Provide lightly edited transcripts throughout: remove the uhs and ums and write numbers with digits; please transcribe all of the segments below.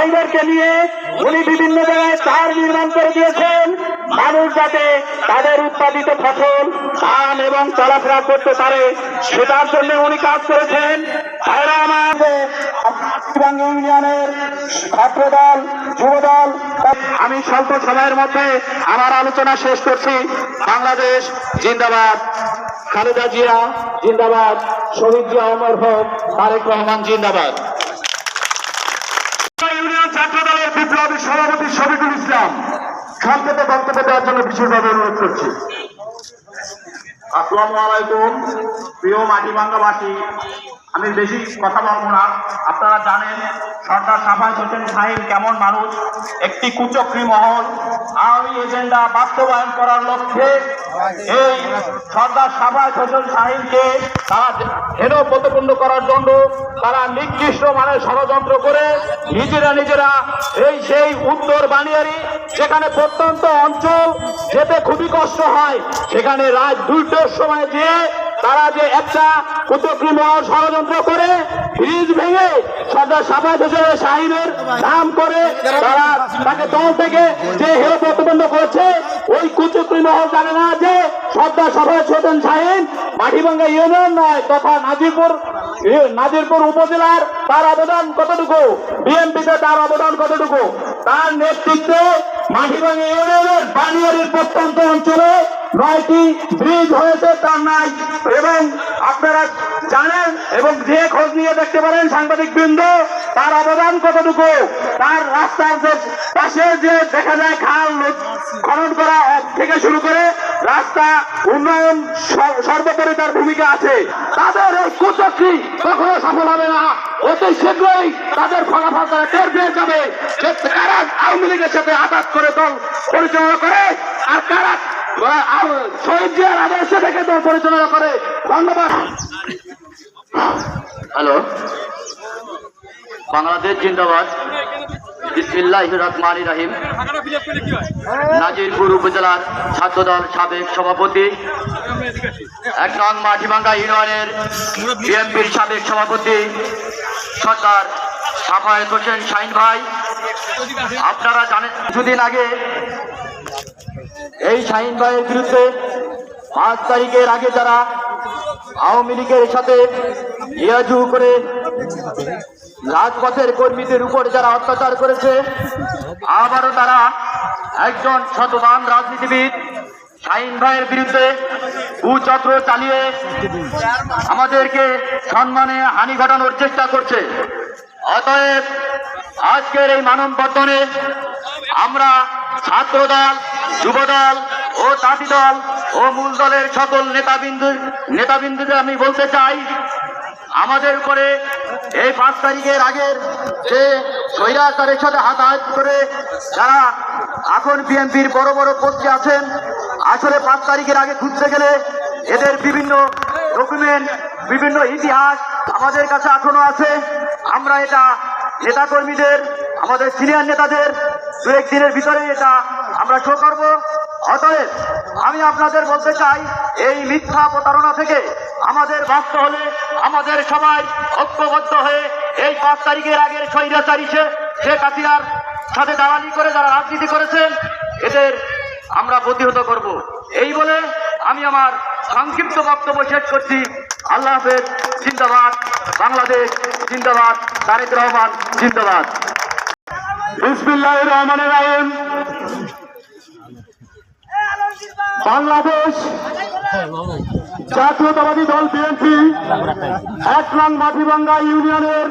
ভাইদেরকে নিয়ে উনি বিভিন্ন জায়গায় তার নির্মাণ করে দিয়েছেন, মানুষ যাতে তাদের উৎপাদিত ফসল ধান এবং চলাফেরা করতে পারে সেটার জন্য উনি কাজ করেছেন। ভাইরা আমাদের ইউনিয়নের ছাত্রদল, যুবদল, আমি স্বল্প সময়ের মধ্যে আমার আলোচনা শেষ করছি। বাংলাদেশ জিন্দাবাদ, খালেদা জিয়া জিন্দাবাদ, শহীদ জিয়া অমর হোক, তারেক রহমান জিন্দাবাদ। ইউনিয়ন ছাত্র দলের বিপ্লবী সভাপতি শফিকুল ইসলাম সংক্ষেপে বক্তব্য দেওয়ার জন্য বিশেষভাবে অনুরোধ করছি। আসসালামু আলাইকুম প্রিয় মাটিভাঙ্গাবাসী, আমি বেশি কথা বলবো না। আপনারা জানেন সরদার সাফায়েত হোসেন শাহীন কেমন মানুষ। একটি কুচক্রী মহল আওয়ামী এজেন্ডা বাস্তবায়ন করার লক্ষ্যে এই সরদার সাফায়েত হোসেন শাহীনকে তারা হেন প্রতিপন্ন করার জন্য তারা নিকৃষ্ট মানের ষড়যন্ত্র করে নিজেরা সেই উত্তর বানিয়ারি যেখানে প্রত্যন্ত অঞ্চল যেতে খুবই কষ্ট হয়, সেখানে রাত 2টার সময় যেয়ে তারা যে একটা কুচক্রী মহল ষড়যন্ত্র করে ব্রিজ ভেঙে সরদার সাফায়েত হোসেন শাহীনের নাম করে তারা তাকে দল থেকে যে হেয় প্রতিপন্ন করেছে, ওই কুচক্রী মহল জানে না যে সরদার সাফায়েত হোসেন শাহীন মাটিভাঙ্গা ইউনিয়ন নয় তথা নাজিরপুর উপজেলার তার অবদান কতটুকু, বিএনপিতে তার অবদান কতটুকু। তার নেতৃত্বে মাটিভাঙ্গা ইউনিয়নের বানিয়ারির প্রত্যন্ত অঞ্চলে 9টি ব্রিজ হয়েছে তার নাই, এবং আপনারা জানেন এবং যে খোঁজ নিয়ে দেখতে পারেন সাংবাদিক বৃন্দ, তার অবদান কতটুকু। তার রাস্তার যে পাশে যে দেখা যায় খাল খনন করা থেকে শুরু করে রাস্তা উন্নয়ন সর্বোপরি তার ভূমিকা আছে। তাদের এই কুচক্রী কখনো সফল হবে না, অতি শীঘ্রই তাদের ফলাফল তারা টের পেয়ে যাবে যে কারা আওয়ামী লীগের সাথে আঘাত করে দল পরিচালনা করে আর কারা শহীদ জিয়ার আদর্শ থেকে দল পরিচালনা করে। ধন্যবাদ। হ্যালো, বাংলাদেশ জিন্দাবাদ। বিসমিল্লাহির রহমানির রহিম। নাজিরপুর উপজেলার ছাত্রদল সাবেক সভাপতি, 1 নং মাটিভাঙ্গা ইউনিয়নের বিএনপির সাবেক সভাপতি সরদার সাফায়েত হোসেন শাহীন ভাই, আপনারা জানেন কিছুদিন আগে এই শাহীন ভাইয়ের বিরুদ্ধে 5 তারিখের আগে যারা আওয়ামী লীগের সাথে ইয়াজু করে রাজপথের কর্মীদের উপর যারা অত্যাচার করেছে, আবারও তারা একজন শতমান রাজনীতিবিদ শাহীন ভাইয়ের বিরুদ্ধে কুচক্র চালিয়ে আমাদেরকে সম্মানে হানি ঘটানোর চেষ্টা করছে। অতএব আজকের এই মানববন্ধনে আমরা ছাত্রদল, যুবদল ও তাঁতি দল ও মূল দলের সকল নেতাবিন্দুদের আমি বলতে চাই, আমাদের উপরে এই 5 তারিখের আগের যে স্বৈরাচারের সাথে হাতাহাত করে যারা এখন বিএনপির বড় বড় পোস্টে আছেন, আসলে 5 তারিখের আগে খুঁজতে গেলে এদের বিভিন্ন ডকুমেন্ট, বিভিন্ন ইতিহাস আমাদের কাছে এখনো আছে। আমরা এটা নেতাকর্মীদের, আমাদের সিনিয়র নেতাদের 2-1 দিনের ভিতরে এটা আমরা শো করব। অতএব আমি আপনাদের বলতে চাই, এই মিথ্যা প্রতারণা থেকে আমাদের বাঁচতে হলে আমাদের সবাই ঐক্যবদ্ধ হয়ে এই 5 তারিখের আগের স্বৈরাচারী শেখ হাসিনার সাথে দালালি করে যারা রাজনীতি করেছেন এদের আমরা প্রতিহত করব। এই বলে আমি আমার সংক্ষিপ্ত বক্তব্য শেষ করছি। আল্লাহ হাফেজ। জিন্দাবাদ বাংলাদেশ, জিন্দাবাদ তারেক রহমান, জিন্দাবাদ। বিসমিল্লাহির রহমানির রহিম। বাংলাদেশ জাতীয়তাবাদী দল বিএনপি 1 নং মাটিভাঙ্গা ইউনিয়নের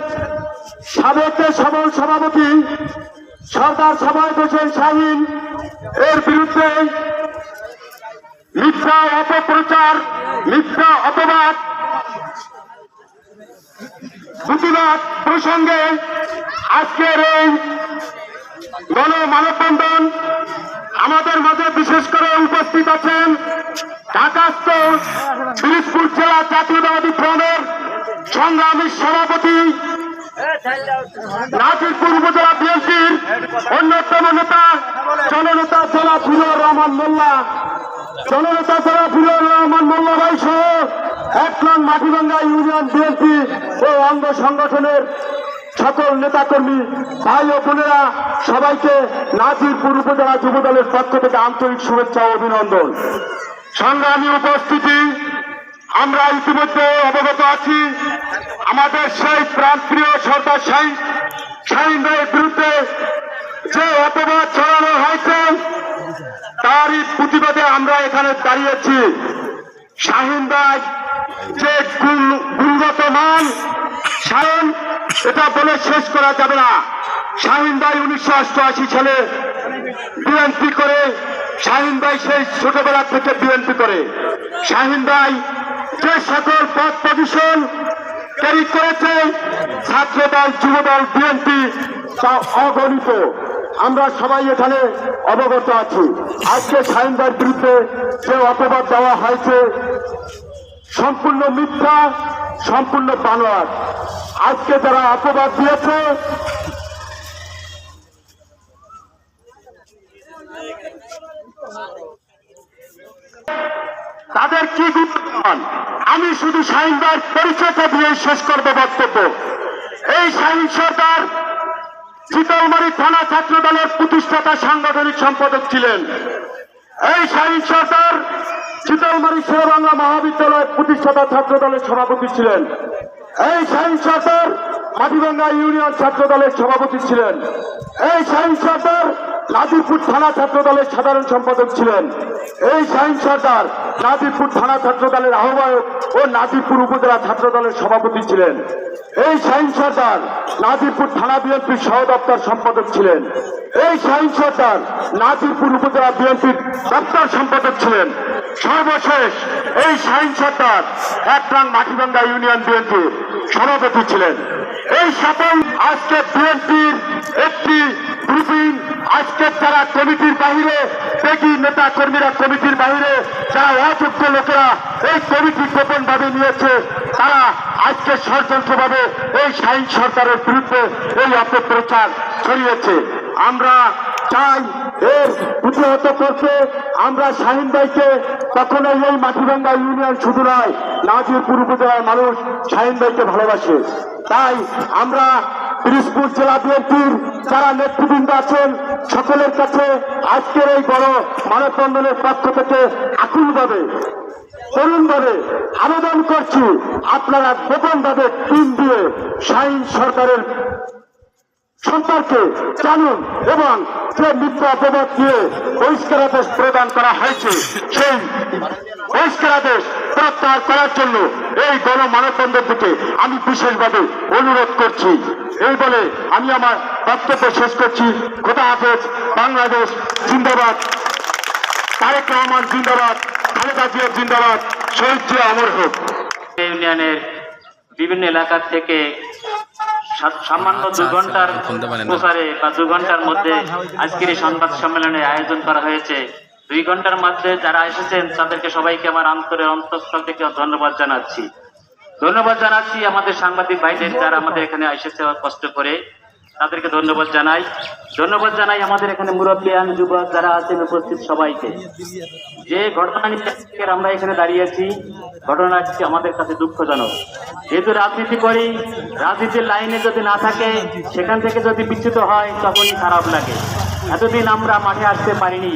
সাবেক সবল সভাপতি সরদার সাফায়েত হোসেন শাহীন এর বিরুদ্ধে মিথ্যা অপপ্রচার, মিথ্যা অপবাদ, প্রতিবাদ প্রসঙ্গে আজকের এই গণমানববন্ধন আমাদের মাঝে বিশেষ করে উপস্থিত আছেন ঢাকাস্থ পিরোজপুর জেলা জাতীয়তাবাদী ফ্রন্টের সংগ্রামী সভাপতি, নাজিরপুর উপজেলা বিএনপির অন্যতম নেতা জননেতা জেলা ফিরোর রহমান মোল্লা, জননেতা জেলা ফিরোর রহমান মোল্লা ভাই সহ 1 নং মাটিভাঙ্গা ইউনিয়ন বিএনপি ও অঙ্গ সংগঠনের সকল নেতাকর্মী ভাই ও বোনেরা সবাইকে নাজিরপুর উপজেলা যুবদলের পক্ষ থেকে আন্তরিক শুভেচ্ছা ও অভিনন্দন। সংগ্রামী উপস্থিতি, আমরা ইতিমধ্যে অবগত আছি আমাদের সেই প্রাণপ্রিয় সর্দার শাহীন ভাইয়ের বিরুদ্ধে যে অপবাদ ছড়ানো হয়েছে তারই প্রতিবাদে আমরা এখানে দাঁড়িয়েছি। শাহীন ভাই যে গুণগত মান শাহীন, এটা বলে শেষ করা যাবে না। শাহীন ভাই 1988 সালে বিএনপি করে, শাহীন ভাই সেই ছোটবেলা থেকে বিএনপি করে। শাহীন ভাই যে সকল পদ পজিশন ক্যারি করেছে ছাত্রদল, যুবদল, বিএনপি, তা অগণিত। আমরা সবাই এখানে অবগত আছি। আজকে শাহীন ভাইয়ের বিরুদ্ধে যে অপবাদ দেওয়া হয়েছে সম্পূর্ণ মিথ্যা, সম্পূর্ণ বানোয়াট। আজকে যারা অপবাদ দিয়েছে তাদের কি গুরুত্বমান, আমি শুধু শাহীন ভাইয়ের পরিচয়টা দিয়ে শেষ করবো বক্তব্য। এই শাহীন সরকার চিতলমারী থানা ছাত্র দলের প্রতিষ্ঠাতা সাংগঠনিক সম্পাদক ছিলেন। এই শাহীন সরকার চিতলমারী শেরেবাংলা মহাবিদ্যালয়ের প্রতিষ্ঠাতা ছাত্র দলের সভাপতি ছিলেন। এই শাহীন সরকার মাটিভাঙ্গা ইউনিয়ন ছাত্র দলের সভাপতি ছিলেন। এই শাহীন সরকার নাজিরপুর থানা ছাত্র দলের সাধারণ সম্পাদক ছিলেন। এই শাহীন সরকার নাজিরপুর থানা ছাত্র দলের আহ্বায়ক ও নাজিরপুর উপজেলা ছাত্র দলের সভাপতি ছিলেন। এই শাহীন সরকার নাজিরপুর থানা বিএনপির সহ দপ্তর সম্পাদক ছিলেন। এই শাহীন সরকার নাজিরপুর উপজেলা বিএনপির দপ্তর সম্পাদক ছিলেন। সর্বশেষ এই শাহীন সরকার একরাং মাটিভাঙ্গা ইউনিয়ন বিএনপির সভাপতি ছিলেন। এই সকল আজকে বিএনপির একটি গ্রুপিং, আজকে যারা কমিটির বাহিরে দেখি নেতা কর্মীরা কমিটির বাহিরে যারা অযোগ্য লোকেরা এই কমিটি গোপন ভাবে নিয়েছে, তারা আজকে ষড়যন্ত্রভাবে এই শাহীন সরকারের বিরুদ্ধে এই অপপ্রচার ছড়িয়েছে। আমরা চাই এর প্রতিহত করতে। আমরা শাহীন ভাইকে কখনোই এই মাটিভাঙ্গা ইউনিয়ন শুধু নয়, নাজিরপুর উপজেলার মানুষ শাহীন ভাইকে ভালোবাসে। তাই আমরা পিরোজপুর জেলা বিএনপির যারা নেতৃবৃন্দ আছেন সকলের কাছে আজকের এই বড় মানববন্ধনের পক্ষ থেকে আকুলভাবে, করুণভাবে আবেদন করছি, আপনারা গোপনভাবে টিম দিয়ে শাহীন সরকারের সম্পর্কে জানুন এবং যে মিথ্যা অপবাদ দিয়ে বহিষ্কারাদেশ প্রদান করা হয়েছে সেই বহিষ্কারাদেশ প্রত্যাহার করার জন্য এই গণমানববন্ধন থেকে আমি বিশেষভাবে অনুরোধ করছি। এই বলে আমি আমার বক্তব্য শেষ করছি। খোদা হাফেজ। বাংলাদেশ জিন্দাবাদ, তারেক রহমান জিন্দাবাদ, খালেদা জিয়া জিন্দাবাদ, শহীদ জিয়া অমর হোক। ইউনিয়নের বিভিন্ন এলাকা থেকে সামান্য 2 ঘন্টার প্রচারে বা 2 ঘন্টার মধ্যে আজকের এই সংবাদ সম্মেলনের আয়োজন করা হয়েছে। 2 ঘন্টার মধ্যে যারা এসেছেন তাদেরকে সবাইকে আমার অন্তঃস্থল থেকে ধন্যবাদ জানাচ্ছি। আমাদের সাংবাদিক ভাইদের যারা আমাদের এখানে এসেছে কষ্ট করে, তাদেরকে ধন্যবাদ জানাই আমাদের এখানে মুরব্বিয়ান যুবক যারা আছেন উপস্থিত সবাইকে। যে ঘটনা নিয়ে আমরা এখানে দাঁড়িয়েছি, ঘটনাটি আমাদের কাছে দুঃখজনক। যেহেতু রাজনীতি করি, রাজনীতির লাইনে যদি না থাকে, সেখান থেকে যদি বিচ্যুত হয় তখনই খারাপ লাগে। এতদিন আমরা মাঠে আসতে পারিনি,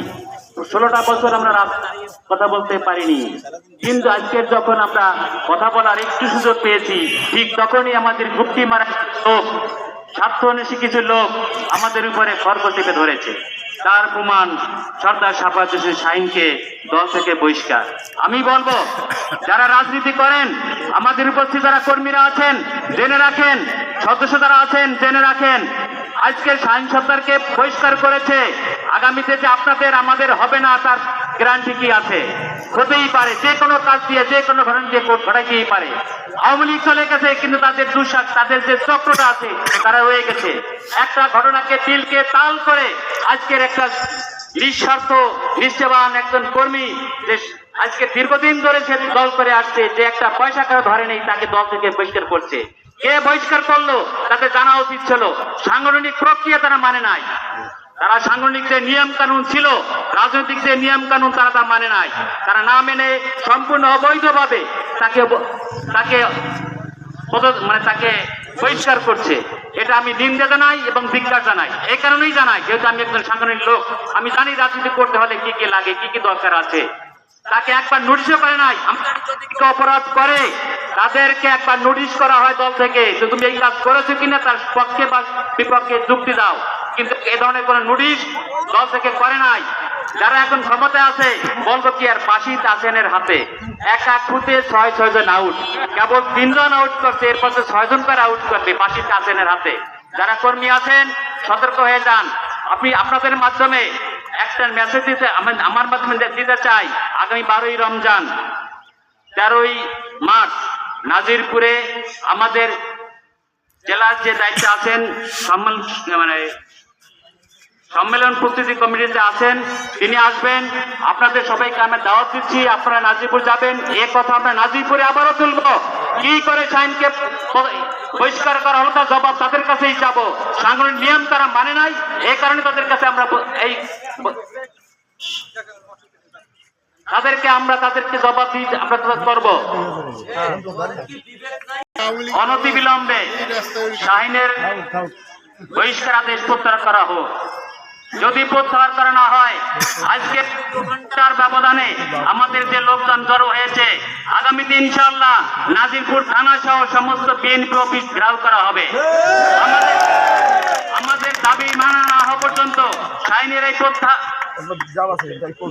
16টা বছর আমরা রাজনীতি কথা বলতে পারিনি, কিন্তু আজকের যখন আমরা কথা বলার একটু সুযোগ পেয়েছি, ঠিক তখনই আমাদের গুপ্তি মারা লোক, স্বার্থন্বেষী কিছু লোক আমাদের উপরে খড়গ চেপে ধরেছে। তার প্রমাণ সর্দার সাফায়াত হোসেন শাহীনকে দল থেকে বহিষ্কার। আমি বলবো, যারা রাজনীতি করেন, আমাদের উপস্থিত যারা কর্মীরা আছেন জেনে রাখেন, সদস্য যারা আছেন জেনে রাখেন, আজকের শাহীন সরকারকে বহিষ্কার করেছে, আগামীতে যে আপনাদের আমাদের হবে না তার গ্যারান্টি কি আছে? হতেই পারে, যে কোনো কাজ দিয়ে যে কোনো ঘটনা দিয়ে ঘটাইতেই পারে। আওয়ামী লীগ চলে গেছে, কিন্তু তাদের দুঃশাক, তাদের যে চক্রটা আছে তারা রয়ে গেছে। একটা ঘটনাকে তিলকে তাল করে আজকের একটা নিঃস্বার্থ নিষ্ঠাবান একজন কর্মী যে আজকে দীর্ঘদিন ধরে সে দল করে আসছে, যে একটা পয়সা কারো ধরে নেই, তাকে দল থেকে বহিষ্কার করছে। কে বহিষ্কার করলো তাদের জানা উচিত ছিল। সাংগঠনিক প্রক্রিয়া তারা মানে নাই, তারা সাংগঠনিক যে নিয়ম কানুন ছিল, রাজনৈতিক যে নিয়ম কানুন তারা তা মানে নাই। তারা না মেনে সম্পূর্ণ অবৈধভাবে তাকে বহিষ্কার করছে। এটা আমি নিন্দা জানাই এবং ধিক্কার জানাই। এই কারণেই জানাই, যেহেতু আমি একজন সাংগঠনিক লোক, আমি জানি রাজনীতি করতে হলে কি কি লাগে, কি কি দরকার আছে। তাকে একবার নোটিশও করে নাই। যদি কেউ অপরাধ করে তাদেরকে একবার নোটিশ করা হয় দল থেকে, যে তুমি এই কাজ করেছো কিনা তার পক্ষে বা বিপক্ষে যুক্তি দাও, কিন্তু এ ধরনের কোন নোটিশ দল থেকে করে নাই। যারা এখন ক্ষমতায় আছে বলবো কি আর বাসিত আছেনের হাতে, এক খুঁতে 6 জন আউট, কেবল 3 জন আউট করছে, এরপর 6 জন করে আউট করবে বাসিত আছেনের হাতে। যারা কর্মী আছেন সতর্ক হয়ে যান। আপনাদের মাধ্যমে একটা মেসেজ দিতে, আমার মাধ্যমে দিতে চাই, আগামী 12ই রমজান 13ই মার্চ নাজিরপুরে আমাদের জেলার যে দায়িত্বে আছেন সম্মেলন প্রস্তুতি কমিটিতে আছেন, তিনি আসবেন। আপনাদের সবাইকে আমি দাওয়াত দিচ্ছি, আপনারা নাজিরপুর যাবেন। এ কথা আমরা নাজিরপুরে আবারও তুলব। কি করে শাহিনকে বহিষ্কার করা হলো তার জবাব তাদের কাছেই যাব। সাংগঠনিক নিয়ম তারা মানে নাই, এই কারণে তাদের কাছে আমরা তাদেরকে জবাব দিয়ে আমরা করব। অনতিবিলম্বে শাহিনের বহিষ্কার আদেশ প্রত্যাহার করা হোক। যদি প্রত্যাহার করা না হয়, আজকে ঘন্টার ব্যবধানে আমাদের যে লোকজন জড়ো হয়েছে, আগামীতে ইনশাআল্লাহ নাজিরপুর থানা সহ সমস্ত বিএনপি অফিস ঘেরাও করা হবে। আমাদের দাবি মানা না হওয়া পর্যন্ত, শাহিনের এই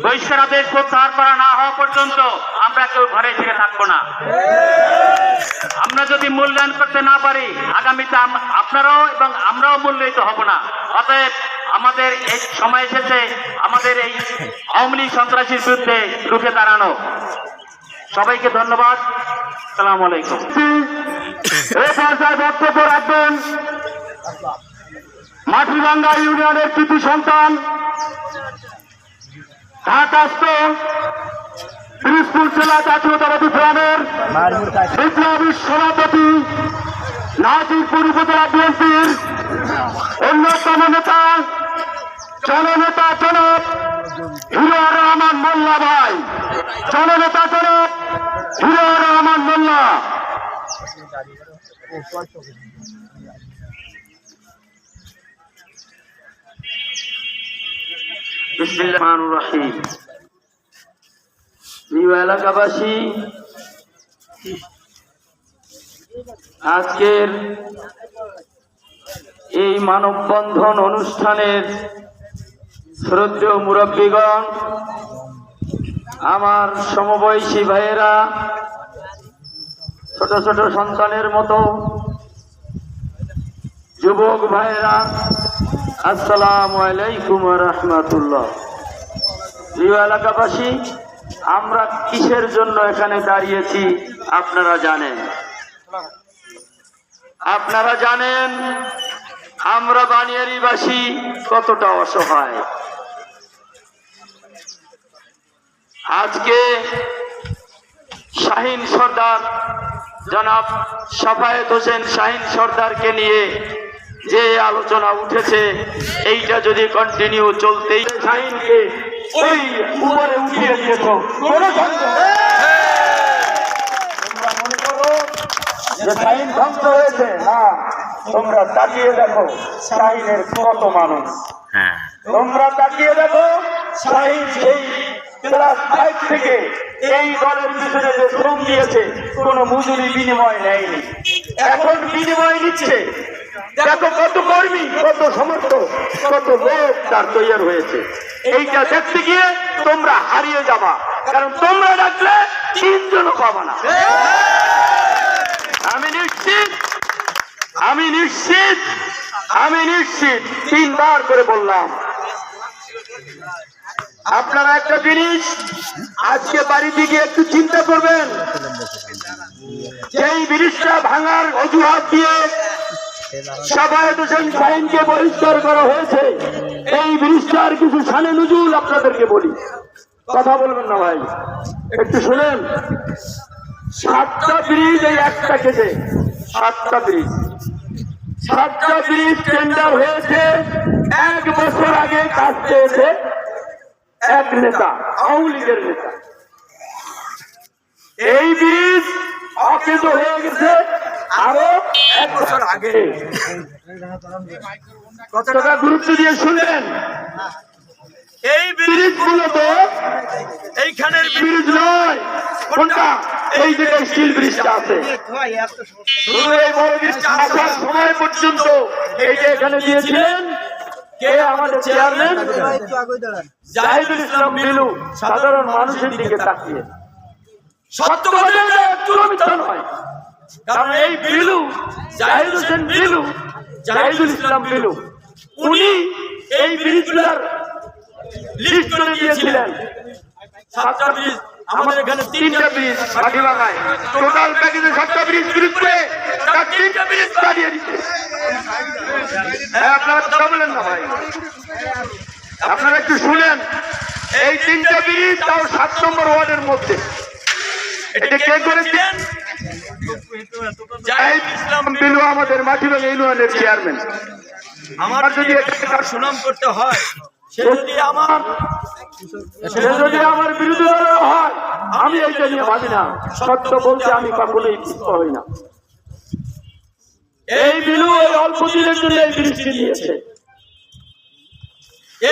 বহিষ্কার আদেশ প্রত্যাহার করা না হওয়া পর্যন্ত আমরা কেউ ঘরে ফিরে থাকবো না। আমরা যদি মূল্যায়ন করতে না পারি, আগামীতে আপনারাও এবং আমরাও মূল্যায়িত হব না। অতএব আমাদের এই সময় এসেছে আমাদের এই আওয়ামী লীগ সন্ত্রাসীর বিরুদ্ধে রুখে দাঁড়ানো। সবাইকে ধন্যবাদ। আসসালামু আলাইকুম। বক্তব্য রাখবেন মাটিভাঙ্গা ইউনিয়নের কৃতি সন্তান, ঢাকাস্থ পিরোজপুর জেলা জাতীয়তাবাদী ফোরামের বিপ্লবী সভাপতি, নাজিরপুর উপজেলা বিএনপির অন্যতম নেতা, জননেতা জনাব হিরোয়ার রহমান মোল্লা ভাই, জননেতা জনাব হিরোয়ার রহমান মোল্লা। বিসমিল্লাহির রহমানির রহিম। প্রিয় এলাকাবাসী, আজকের এই মানববন্ধন অনুষ্ঠানের শ্রদ্ধেয় মুরব্বীগণ, আমার সমবয়সী ভাইয়েরা, ছোট ছোট সন্তানের মতো যুবক ভাইয়েরা, আসসালামু আলাইকুম ওয়া রাহমাতুল্লাহ। প্রিয় এলাকাবাসী, আমরা কিসের জন্য এখানে দাঁড়িয়েছি আপনারা জানেন। আপনারা জানেন আমরা বানিয়ারীবাসী কতটা অসহায়। আজকে শাহিন সর্দার, জনাব সাফায়েত হোসেন শাহিন সর্দারকে নিয়ে যে আলোচনা উঠেছে, এইটা যদি কন্টিনিউ চলতেই, শাহিনকে ওই উপরে উঠিয়ে দিয়েছ, কোনো সন্দেহ তোমরা মনে করো যে শাহিন ধ্বংস হয়েছে না। তোমরা তাকিয়ে দেখো শাহিনের কত মানুষ, তোমরা তাকিয়ে দেখো শাহিন সেই ক্লাস 5 থেকে এই দলের পিছনে যে শ্রম দিয়েছে, কোনো মজুরি বিনিময় নেয়নি, এখন বিনিময় নিচ্ছে। দেখো কত কর্মী, কত সমর্থক, কত লোক তার তৈরি হয়েছে। এইটা দেখতে গিয়ে তোমরা হারিয়ে যাবা, কারণ তোমরা ডাকলে 3 জনও পাবা না। আমি নিশ্চিত 3 বার করে বললাম। আপনারা একটা জিনিস আজকে বাড়িতে গিয়ে একটু চিন্তা করবেন, যেই ব্রিজটা ভাঙার অজুহাত দিয়ে সাফায়েত হোসেন শাহিনকে বহিষ্কার করা হয়েছে, এই ব্রিজটার কিছু শানে নুজুল আপনাদেরকে বলি। কথা বলবেন না ভাই, একটু শুনেন। 7টা ব্রিজ এই একটা কেটে, 7টা ব্রিজ টেন্ডার হয়েছে। 1 বছর আগে কাজ পেয়েছে এক নেতা, আওয়ামী লীগের নেতা। এই ব্রিজ অকেজ হয়ে গেছে আরো 1 বছর আগে। কতটা গুরুত্ব দিয়ে শুনলেন। এই ব্রিজ মূলত এইখানের ব্রিজ নয়, কোনটা? এই যে স্টিল ব্রিজটা আছে, শুধু এই বড় ব্রিজটা আসার সময় পর্যন্ত এই যে এখানে দিয়েছিলেন কে? আমাদের চেয়ারম্যান জাহিদুল ইসলাম বিলু, সাধারণ মানুষের দিকে তাকিয়ে। সত্য কথা একটু মিথ্যা নয়, কারণ এই বিলু, জাহিদুল হোসেন বিলু, জাহিদুল ইসলাম বিলু, উনি এই ব্রিজগুলার লিস্ট করে দিয়েছিলেন। 7টা ব্রিজ, আমাদের এখানে 3টা ব্রিজ মাটিভাঙায়, টোটাল প্যাকেজে 7টা ব্রিজ করে তার 3টা ব্রিজ বানিয়ে দিচ্ছে। আপনারা কথা বলেন না ভাই, আপনারা একটু শুনেন। এই 3টা ব্রিজ তাও 7 নম্বর ওয়ার্ডের মধ্যে। এটা কে করেছিলেন? জাহিদ ইসলাম বিলু, আমাদের মাটিভাঙা ইউনিয়নের চেয়ারম্যান। আমার যদি এখানকার সুনাম করতে হয়, সে যদি আমার বিরুদ্ধে হয়, আমি এইটা নিয়ে ভাবি না। সত্য বলতে আমি কখনোই পিছপা হই না। এই বিলু এই অল্প দিনের জন্য এই ব্রিজটি নিয়েছে।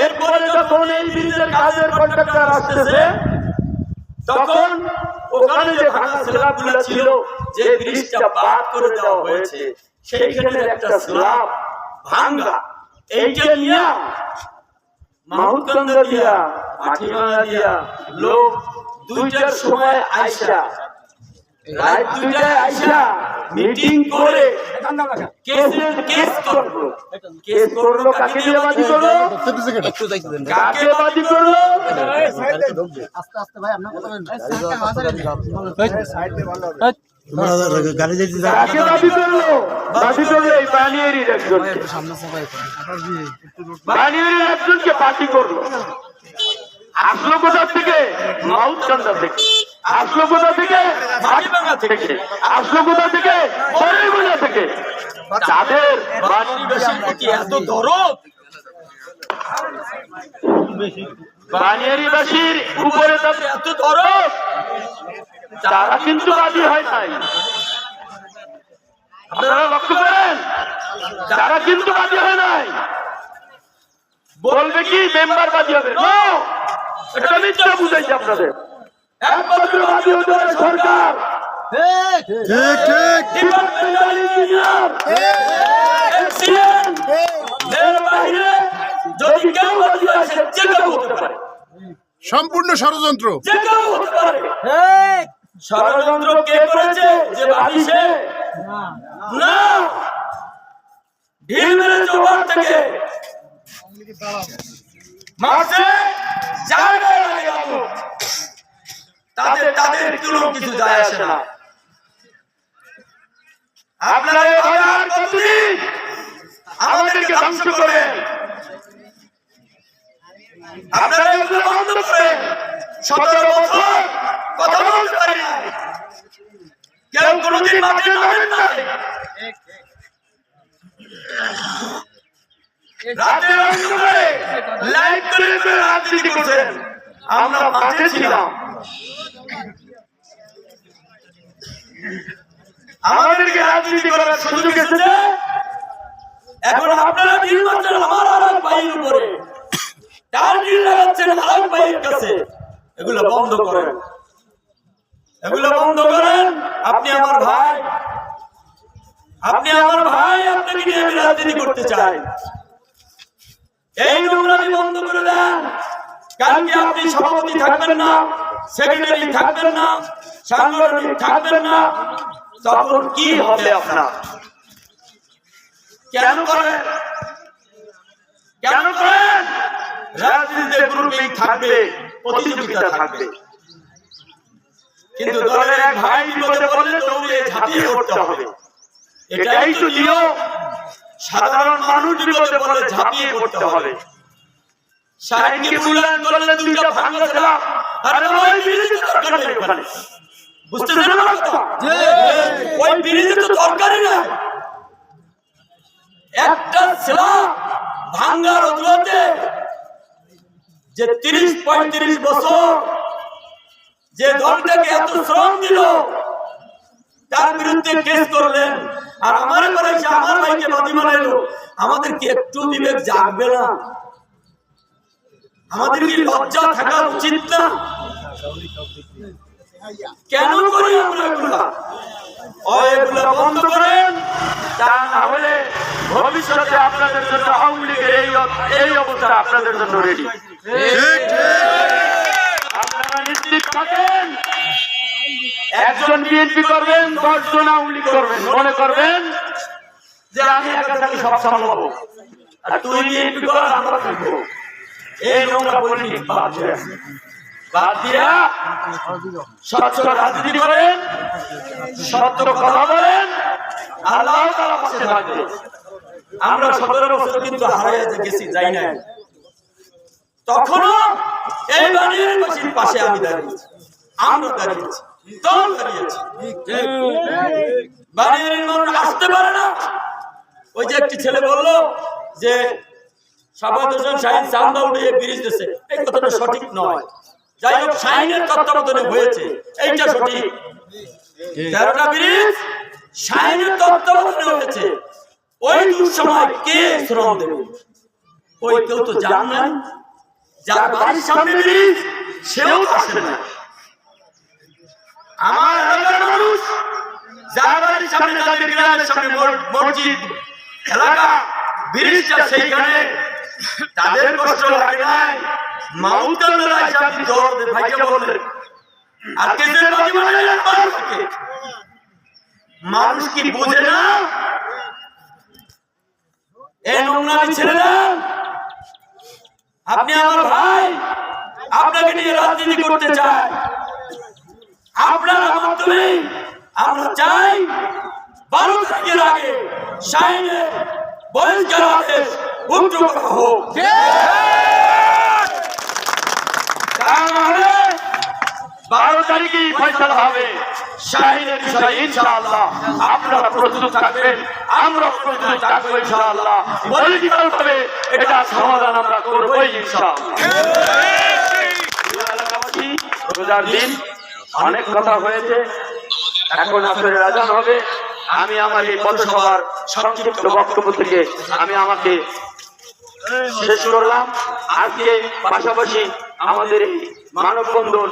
এরপরে যখন এই ব্রিজের কাজের কন্ট্রাক্টর আসতেছে, তখন ওখানে যে ভাঙা স্ল্যাবগুলো ছিল, যে ব্রিজটা বাদ করে দেওয়া হয়েছে, সেইখানে একটা স্ল্যাব ভাঙা, এইটা নিয়ে মাহুতগঞ্জ দিয়া, মাটিভাঙা দিয়া লোক 2টার সময় আইসা, রাত 2টায় আইসা মিটিং করে কেস করলো। কেস করলো কাকে দিয়ে? বাদী করলো, কাকে বাদী করলো? কাকে বাদী করলো? বাদী করলো এই বানিয়ারির একজনকে। বানিয়ারির একজনকে বাদী করলো। আসলো কোথা থেকে? মাহুতগঞ্জ থেকে। আসলো কোথা থেকে? মাটিভাঙা থেকে। আসলো কোথা থেকে? বড়াইবাজার থেকে। তাদের বাড়িবাসীর প্রতি এত দরদ, বানিয়ারিবাসীর উপরে তাদের এত দরদ, তারা কিন্তু বাদী হয় নাই। আপনারা লক্ষ্য করেন, তারা কিন্তু বাদী হয় নাই। বলবে কি মেম্বার বাদী হবে? নো, এটা মিথ্যা বুঝাইছে আপনাদের। একমাত্র বাদী হতে হবে সরকার, ডিপার্টমেন্টাল ইঞ্জিনিয়ার, এসডিএম। এর বাইরে যদি কেউ বাদী হয়, সে যে কেউ হতে পারে, সম্পূর্ণ ষড়যন্ত্র। যে কেউ হতে পারে। ষড়যন্ত্র কে করেছে? যে বাদী সে না, ঢিল মেরেছে ওপার থেকে, মারছে জায়গায় লাগে আগুন। তাদের কোনো কিছু যায় আসে না। আপনারা এভাবে আর কতদিন আমাদেরকে ধ্বংস করবেন? আপনারা এগুলো বন্ধ করেন। 17 বছর কথা বলতে পারি না, কেউ কোনোদিন মাঠে নামেন নাই। রাতের অন্ধকারে লাইভ করে রাজনীতি করছেন, আমরা মাঠে ছিলাম। আমাদেরকে রাজনীতি করার সুযোগ এসেছে, এখন আপনারা ঢিল মারছেন আমার আর এক ভাইয়ের উপরে, তার ঢিল লাগাচ্ছেন আর এক ভাইয়ের কাছে। এগুলো বন্ধ করেন, এগুলো বন্ধ করেন। আপনি আমার ভাই, আপনাকে নিয়ে আমি রাজনীতি করতে চাই। এই নোংরামি বন্ধ করে দেন। কালকে আপনি সভাপতি থাকবেন না, সেক্রেটারি থাকবেন না, সাংগঠনিক থাকবেন না, তখন কি হবে আপনার? কেন করেন? রাজনীতিতে গ্রুপিং থাকবে, প্রতিযোগিতা থাকবে, কিন্তু দলের এক ভাই বিপদে পড়লে দৌড়ে ঝাঁপিয়ে পড়তে হবে। এটাই তো নিয়ম। সাধারণ মানুষ বিপদে পড়লে ঝাঁপিয়ে পড়তে হবে। শাহিনকে মূল্যায়ন করলেন 2টা ভাঙা ছিলাম, আরে ওই বিরোধী সরকার নেই ওখানে, বুঝতেছেন না? ওই বিরোধী তো দরকারই নাই। একটা ছিলাম ভাঙ্গার অজুহাতে যে 30-35 বছর যে দলটাকে এত শ্রম দিল, তার বিরুদ্ধে কেস করলেন, আর আমার করেছে আমার ভাইকে বাদী বানাইলো, আমাদের কি একটু বিবেক জাগবে না? আমাদের কি লজ্জা থাকা উচিত না? কেন করি আমরা এগুলা? এগুলা বন্ধ করেন, তা না হলে ভবিষ্যতে আপনাদের জন্য আওয়ামী লীগের এই অবস্থা আপনাদের জন্য রেডি। আপনারা নিশ্চিত থাকেন, একজন বিএনপি করবেন, 10 জন আওয়ামী লীগ করবেন, মনে করবেন যে আমি একা থাকি সব সামলাবো, আর তুই বিএনপি কর আমরা থাকবো। এই নোংরা পলিটিক্স বাদ দিয়া স্বচ্ছ রাজনীতি করেন, সত্য কথা বলেন, আল্লাহ তাআলা পাশে থাকবে। আমরা 17 বছর কিন্তু হারিয়ে গেছি, যাই না, তখনও এই বাণীর পাশে আমি দাঁড়িয়েছি, আমরা দাঁড়িয়েছি, দল দাঁড়িয়েছি। বাণীর মানুষ আসতে পারে না। ওই যে একটি ছেলে বললো যে সাবাদ হোসেন শাহীন চান্দা উড়িয়ে ব্রিজ দিয়েছে, এই কথাটা সঠিক নয়। যাই হোক, শাহীনের তত্ত্বাবধানে হয়েছে, এইটা সঠিক। 13টা ব্রিজ শাহীনের তত্ত্বাবধানে হয়েছে। ওই দুঃসময় কে শ্রম দেবে? ওই কেউ তো জান নাই, যার বাড়ির সামনে ব্রিজ সেও তো আসে না। আমার এলাকার মানুষ যার বাড়ির সামনে, তাদের গ্রামের সামনে মসজিদ এলাকা, ব্রিজটা সেইখানে, তাদের কষ্ট লাগে নাই। মাউন্টেনরা হিসাব দৌড় ভাইকে বললেন, আর কেসের বাজি বানাইলেন মানুষকে। মানুষ কি বুঝে না? এই নোংরামি ছেড়ে দেন। আপনি আমার ভাই, আপনাকে নিয়ে রাজনীতি করতে চাই। আপনার মাধ্যমে আমরা চাই 12 তারিখের আগে শাহীনের বহিষ্কার আদেশ উচ্চ করা হোক। 12 তারিখেই ফয়সালা হবে শাহীনের বিষয়ে ইনশাআল্লাহ। আপনারা প্রস্তুত থাকবেন, আমরা প্রস্তুত থাকবো ইনশাআল্লাহ। পলিটিক্যাল ভাবে এটা সমাধান আমরা করবো ইনশাআল্লাহ। এলাকাবাসী, রোজার দিন অনেক কথা হয়েছে, এখন আসরের আযান হবে। আমি আমার এই পথসভার সংক্ষিপ্ত বক্তব্য থেকে আমি আমাকে শেষ করলাম। আজকে পাশাপাশি আমাদের এই মানববন্ধন